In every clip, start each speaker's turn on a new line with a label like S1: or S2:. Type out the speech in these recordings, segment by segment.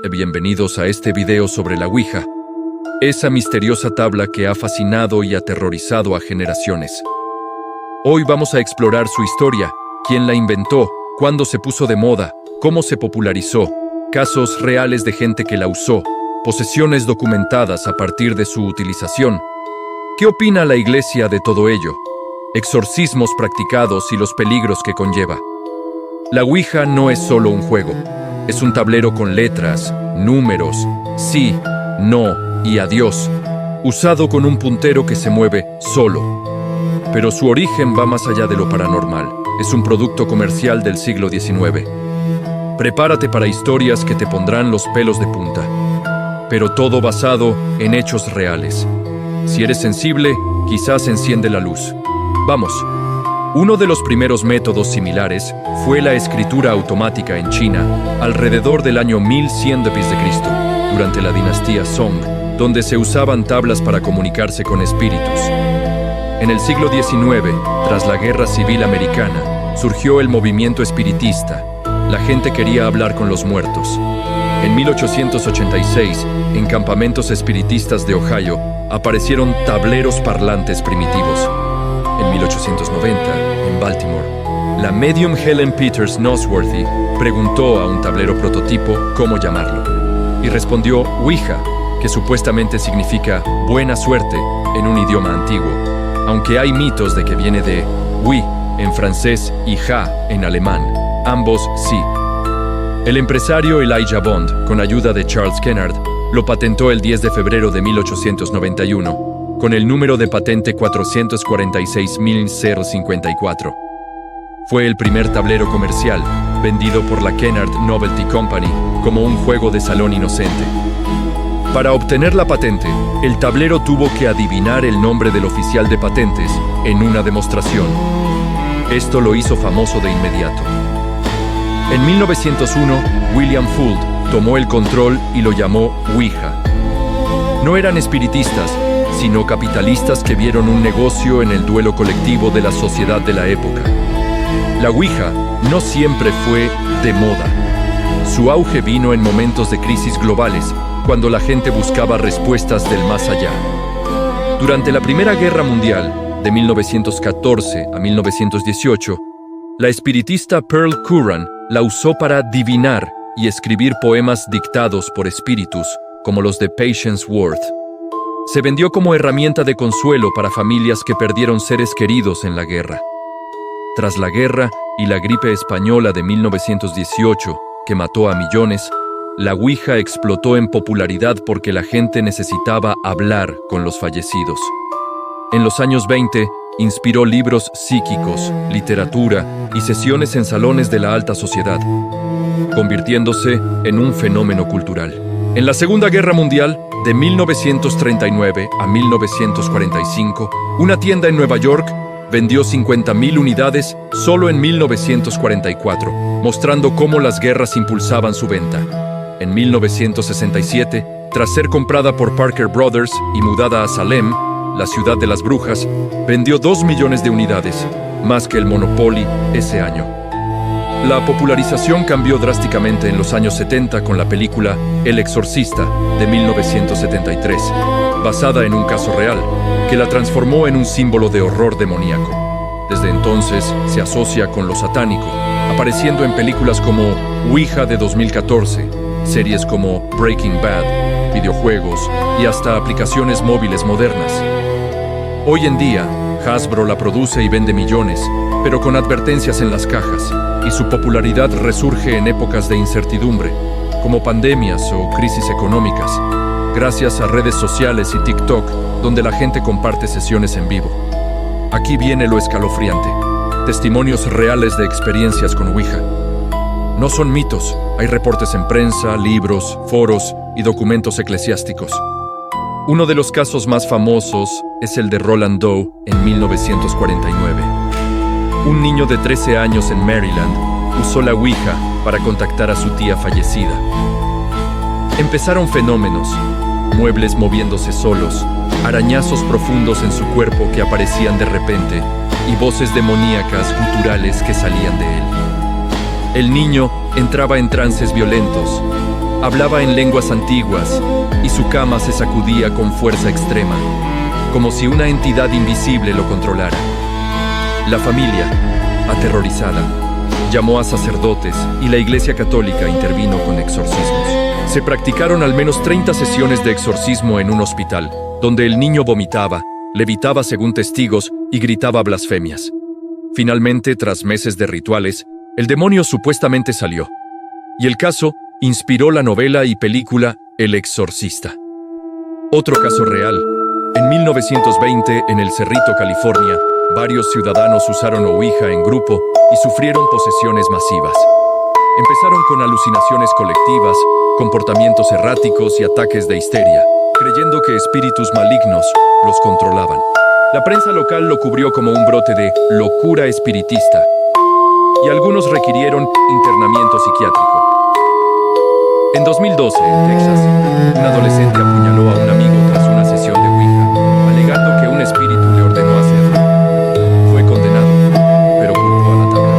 S1: Bienvenidos a este video sobre la Ouija, esa misteriosa tabla que ha fascinado y aterrorizado a generaciones. Hoy vamos a explorar su historia, quién la inventó, cuándo se puso de moda, cómo se popularizó, casos reales de gente que la usó, posesiones documentadas a partir de su utilización. ¿Qué opina la Iglesia de todo ello? Exorcismos practicados y los peligros que conlleva. La Ouija no es solo un juego. Es un tablero con letras, números, sí, no y adiós, usado con un puntero que se mueve solo. Pero su origen va más allá de lo paranormal. Es un producto comercial del siglo XIX. Prepárate para historias que te pondrán los pelos de punta. Pero todo basado en hechos reales. Si eres sensible, quizás enciende la luz. Vamos. Uno de los primeros métodos similares fue la escritura automática en China, alrededor del año 1100 d.C., durante la dinastía Song, donde se usaban tablas para comunicarse con espíritus. En el siglo XIX, tras la Guerra Civil Americana, surgió el movimiento espiritista. La gente quería hablar con los muertos. En 1886, en campamentos espiritistas de Ohio, aparecieron tableros parlantes primitivos. En 1890, en Baltimore, la medium Helen Peters Nosworthy preguntó a un tablero prototipo cómo llamarlo, y respondió Ouija, que supuestamente significa buena suerte en un idioma antiguo, aunque hay mitos de que viene de oui en francés y ja en alemán, ambos sí. El empresario Elijah Bond, con ayuda de Charles Kennard, lo patentó el 10 de febrero de 1891, con el número de patente 446.054. Fue el primer tablero comercial, vendido por la Kennard Novelty Company como un juego de salón inocente. Para obtener la patente, el tablero tuvo que adivinar el nombre del oficial de patentes en una demostración. Esto lo hizo famoso de inmediato. En 1901, William Fuld tomó el control y lo llamó Ouija. No eran espiritistas, sino capitalistas que vieron un negocio en el duelo colectivo de la sociedad de la época. La Ouija no siempre fue de moda. Su auge vino en momentos de crisis globales, cuando la gente buscaba respuestas del más allá. Durante la Primera Guerra Mundial, de 1914 a 1918, la espiritista Pearl Curran la usó para adivinar y escribir poemas dictados por espíritus, como los de Patience Worth. Se vendió como herramienta de consuelo para familias que perdieron seres queridos en la guerra. Tras la guerra y la gripe española de 1918, que mató a millones, la Ouija explotó en popularidad porque la gente necesitaba hablar con los fallecidos. En los años 20, inspiró libros psíquicos, literatura y sesiones en salones de la alta sociedad, convirtiéndose en un fenómeno cultural. En la Segunda Guerra Mundial, de 1939 a 1945, una tienda en Nueva York vendió 50.000 unidades solo en 1944, mostrando cómo las guerras impulsaban su venta. En 1967, tras ser comprada por Parker Brothers y mudada a Salem, la ciudad de las brujas, vendió 2 millones de unidades, más que el Monopoly ese año. La popularización cambió drásticamente en los años 70 con la película El Exorcista de 1973, basada en un caso real, que la transformó en un símbolo de horror demoníaco. Desde entonces se asocia con lo satánico, apareciendo en películas como Ouija de 2014, series como Breaking Bad, videojuegos y hasta aplicaciones móviles modernas. Hoy en día, Hasbro la produce y vende millones, pero con advertencias en las cajas, y su popularidad resurge en épocas de incertidumbre, como pandemias o crisis económicas, gracias a redes sociales y TikTok, donde la gente comparte sesiones en vivo. Aquí viene lo escalofriante: testimonios reales de experiencias con Ouija. No son mitos, hay reportes en prensa, libros, foros y documentos eclesiásticos. Uno de los casos más famosos es el de Roland Doe en 1949. Un niño de 13 años en Maryland usó la Ouija para contactar a su tía fallecida. Empezaron fenómenos: muebles moviéndose solos, arañazos profundos en su cuerpo que aparecían de repente y voces demoníacas guturales que salían de él. El niño entraba en trances violentos, Hablaba en lenguas antiguas y su cama se sacudía con fuerza extrema, como si una entidad invisible lo controlara. La familia, aterrorizada, llamó a sacerdotes y la Iglesia Católica intervino con exorcismos. Se practicaron al menos 30 sesiones de exorcismo en un hospital, donde el niño vomitaba, levitaba según testigos y gritaba blasfemias. Finalmente, tras meses de rituales, el demonio supuestamente salió. Y el caso inspiró la novela y película El Exorcista. Otro caso real. En 1920, en El Cerrito, California, varios ciudadanos usaron ouija en grupo y sufrieron posesiones masivas. Empezaron con alucinaciones colectivas, comportamientos erráticos y ataques de histeria, creyendo que espíritus malignos los controlaban. La prensa local lo cubrió como un brote de locura espiritista, y algunos requirieron internamiento psiquiátrico. En 2012, en Texas, un adolescente apuñaló a un amigo tras una sesión de ouija, alegando que un espíritu le ordenó hacerlo. Fue condenado, pero culpó a la tabla.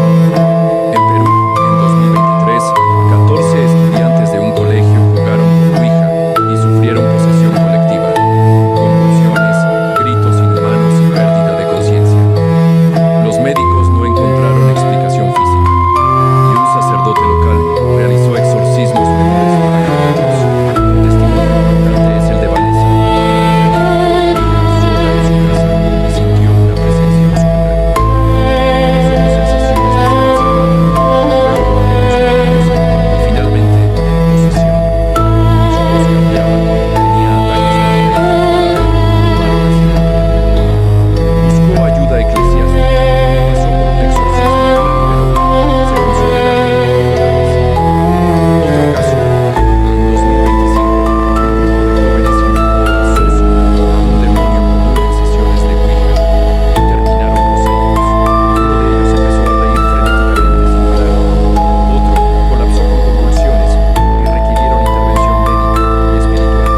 S1: En Perú, en 2023, 14 estudiantes de un colegio jugaron con ouija y sufrieron posesión colectiva, convulsiones, gritos inhumanos y pérdida de conciencia. Los médicos no encontraron explicación física, y un sacerdote local realizó exorcismos menores para adultos. Un testimonio impactante es el de Valencia. Sola en su casa y sintió una presencia oscura. Solo sensaciones de y finalmente, posesión. Sus ojos cambiaban, tenía ataques de buscó ayuda eclesiástica, pasó por un exorcismo, pero se consoló en la ley. Otro caso, en 2025, un grupo de jóvenes invocó a Soso, un demonio común en sesiones de ouija, y terminaron poseídos. Uno de ellos empezó a reír frenéticamente sin parar. Otro colapsó con convulsiones y requirieron intervención médica y espiritual.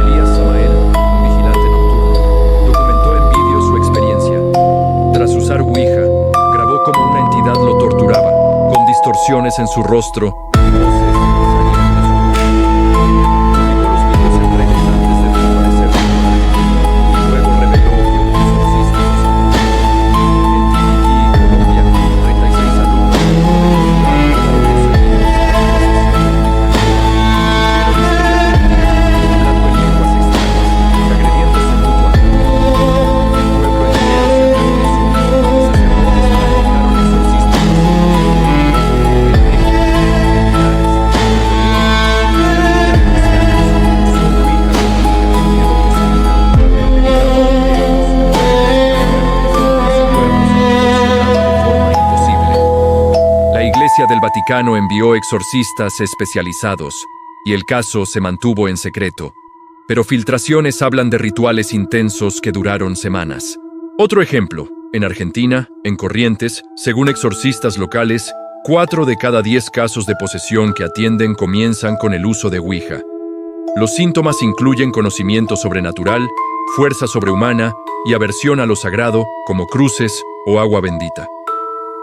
S1: Elías Samael, un vigilante nocturno, documentó en vídeo su experiencia. Tras usar ouija, grabó cómo una entidad lo torturaba, con distorsiones en su rostro y voces que salían de su boca. Publicó los vídeos en redes antes de desaparecer temporalmente, y luego reveló que un exorcista lo salvó. En Tiliquí, Colombia, 36 alumnos hablando en lenguas extrañas, agrediéndose mutuamente. El pueblo entero se organizó y sacerdotes practicaron exorcismos. En México, en Linares, la Iglesia del Vaticano envió exorcistas especializados, y el caso se mantuvo en secreto, pero filtraciones hablan de rituales intensos que duraron semanas. Otro ejemplo, en Argentina, en Corrientes, según exorcistas locales, 4 de cada 10 casos de posesión que atienden comienzan con el uso de ouija. Los síntomas incluyen conocimiento sobrenatural, fuerza sobrehumana y aversión a lo sagrado, como cruces o agua bendita.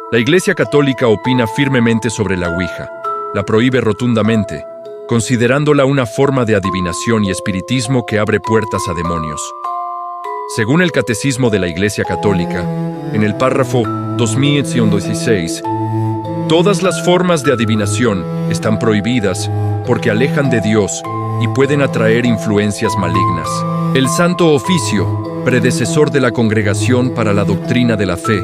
S1: La Iglesia Católica opina firmemente sobre la ouija. La prohíbe rotundamente, considerándola una forma de adivinación y espiritismo que abre puertas a demonios. Según el Catecismo de la Iglesia Católica, en el párrafo 2116, todas las formas de adivinación están prohibidas porque alejan de Dios y pueden atraer influencias malignas. El Santo Oficio, predecesor de la Congregación para la Doctrina de la Fe,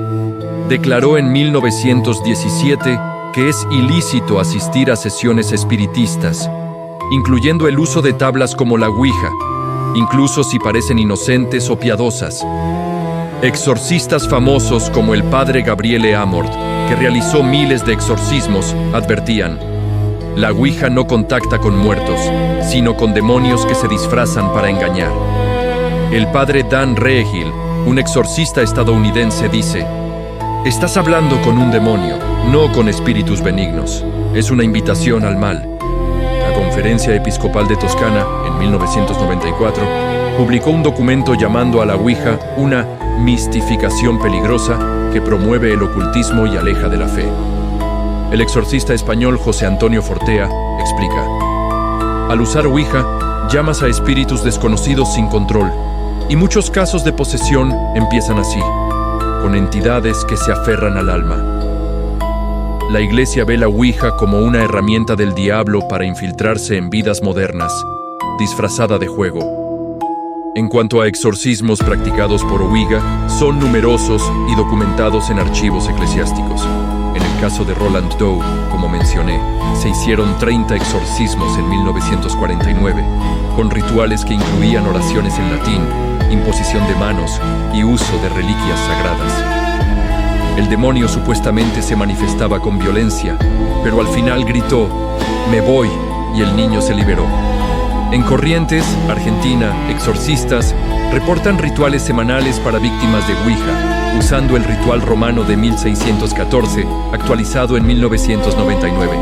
S1: declaró en 1917 que es ilícito asistir a sesiones espiritistas, incluyendo el uso de tablas como la ouija, incluso si parecen inocentes o piadosas. Exorcistas famosos como el padre Gabriele Amort, que realizó miles de exorcismos, advertían: la ouija no contacta con muertos, sino con demonios que se disfrazan para engañar. El padre Dan Reehil, un exorcista estadounidense, dice: estás hablando con un demonio, no con espíritus benignos. Es una invitación al mal. La Conferencia Episcopal de Toscana, en 1994, publicó un documento llamando a la ouija una mistificación peligrosa que promueve el ocultismo y aleja de la fe. El exorcista español José Antonio Fortea explica: Al usar Ouija, llamas a espíritus desconocidos sin control, y muchos casos de posesión empiezan así, con entidades que se aferran al alma. La Iglesia ve la Ouija como una herramienta del diablo para infiltrarse en vidas modernas, disfrazada de juego. En cuanto a exorcismos practicados por Ouija, son numerosos y documentados en archivos eclesiásticos. En el caso de Roland Doe, como mencioné, se hicieron 30 exorcismos en 1949, con rituales que incluían oraciones en latín, imposición de manos y uso de reliquias sagradas. El demonio supuestamente se manifestaba con violencia, pero al final gritó, "Me voy", y el niño se liberó. En Corrientes, Argentina, exorcistas reportan rituales semanales para víctimas de Ouija, usando el ritual romano de 1614, actualizado en 1999.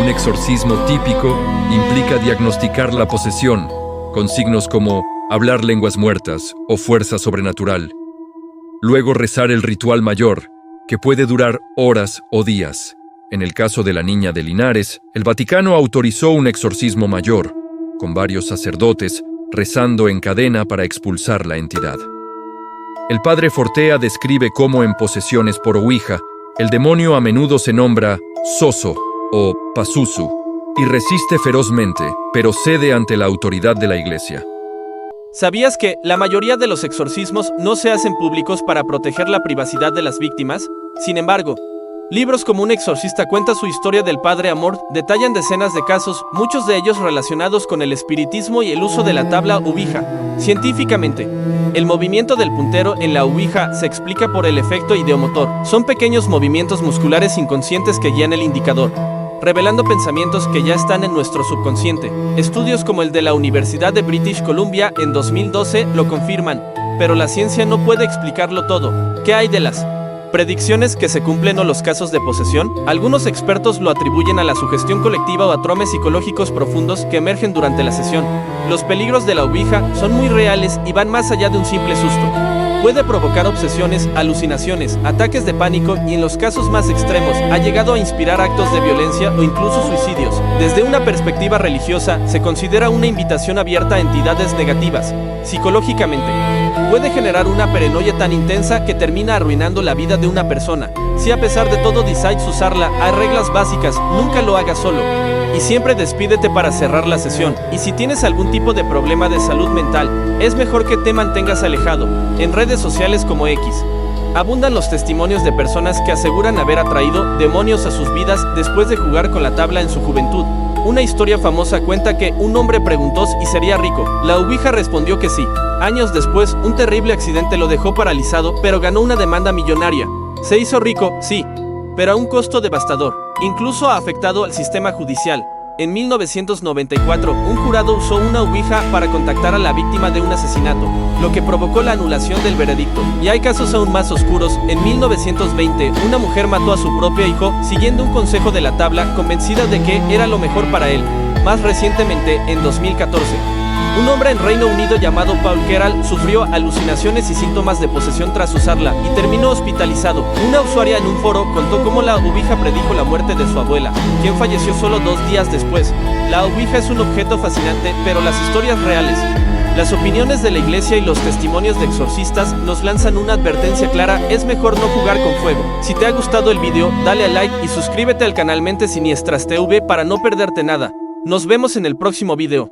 S1: Un exorcismo típico implica diagnosticar la posesión, con signos como hablar lenguas muertas o fuerza sobrenatural. Luego rezar el ritual mayor, que puede durar horas o días. En el caso de la niña de Linares, el Vaticano autorizó un exorcismo mayor, con varios sacerdotes rezando en cadena para expulsar la entidad. El padre Fortea describe cómo en posesiones por Ouija, el demonio a menudo se nombra Soso o Pazuzu y resiste ferozmente, pero cede ante la autoridad de la Iglesia.
S2: ¿Sabías que la mayoría de los exorcismos no se hacen públicos para proteger la privacidad de las víctimas? Sin embargo, libros como Un exorcista cuenta su historia del Padre Amor detallan decenas de casos, muchos de ellos relacionados con el espiritismo y el uso de la tabla Ouija. Científicamente, el movimiento del puntero en la Ouija se explica por el efecto ideomotor. Son pequeños movimientos musculares inconscientes que guían el indicador, revelando pensamientos que ya están en nuestro subconsciente. Estudios como el de la Universidad de British Columbia en 2012 lo confirman, pero la ciencia no puede explicarlo todo. ¿Qué hay de las predicciones que se cumplen o los casos de posesión? Algunos expertos lo atribuyen a la sugestión colectiva o a traumas psicológicos profundos que emergen durante la sesión. Los peligros de la Ouija son muy reales y van más allá de un simple susto. Puede provocar obsesiones, alucinaciones, ataques de pánico y en los casos más extremos ha llegado a inspirar actos de violencia o incluso suicidios. Desde una perspectiva religiosa, se considera una invitación abierta a entidades negativas. Psicológicamente, puede generar una paranoia tan intensa que termina arruinando la vida de una persona. Si a pesar de todo decides usarla, hay reglas básicas, nunca lo hagas solo. Y siempre despídete para cerrar la sesión. Y si tienes algún tipo de problema de salud mental, es mejor que te mantengas alejado. En redes sociales como X, abundan los testimonios de personas que aseguran haber atraído demonios a sus vidas después de jugar con la tabla en su juventud. Una historia famosa cuenta que un hombre preguntó si sería rico. La Ouija respondió que sí. Años después, un terrible accidente lo dejó paralizado, pero ganó una demanda millonaria. Se hizo rico, sí, pero a un costo devastador. Incluso ha afectado al sistema judicial. En 1994, un jurado usó una Ouija para contactar a la víctima de un asesinato, lo que provocó la anulación del veredicto. Y hay casos aún más oscuros. En 1920, una mujer mató a su propio hijo siguiendo un consejo de la tabla, convencida de que era lo mejor para él. Más recientemente, en 2014, un hombre en Reino Unido llamado Paul Kerrall sufrió alucinaciones y síntomas de posesión tras usarla y terminó hospitalizado. Una usuaria en un foro contó cómo la Ouija predijo la muerte de su abuela, quien falleció solo 2 días después. La Ouija es un objeto fascinante, pero las historias reales, las opiniones de la Iglesia y los testimonios de exorcistas nos lanzan una advertencia clara: es mejor no jugar con fuego. Si te ha gustado el video, dale a like y suscríbete al canal Mentes Siniestras TV para no perderte nada. Nos vemos en el próximo video.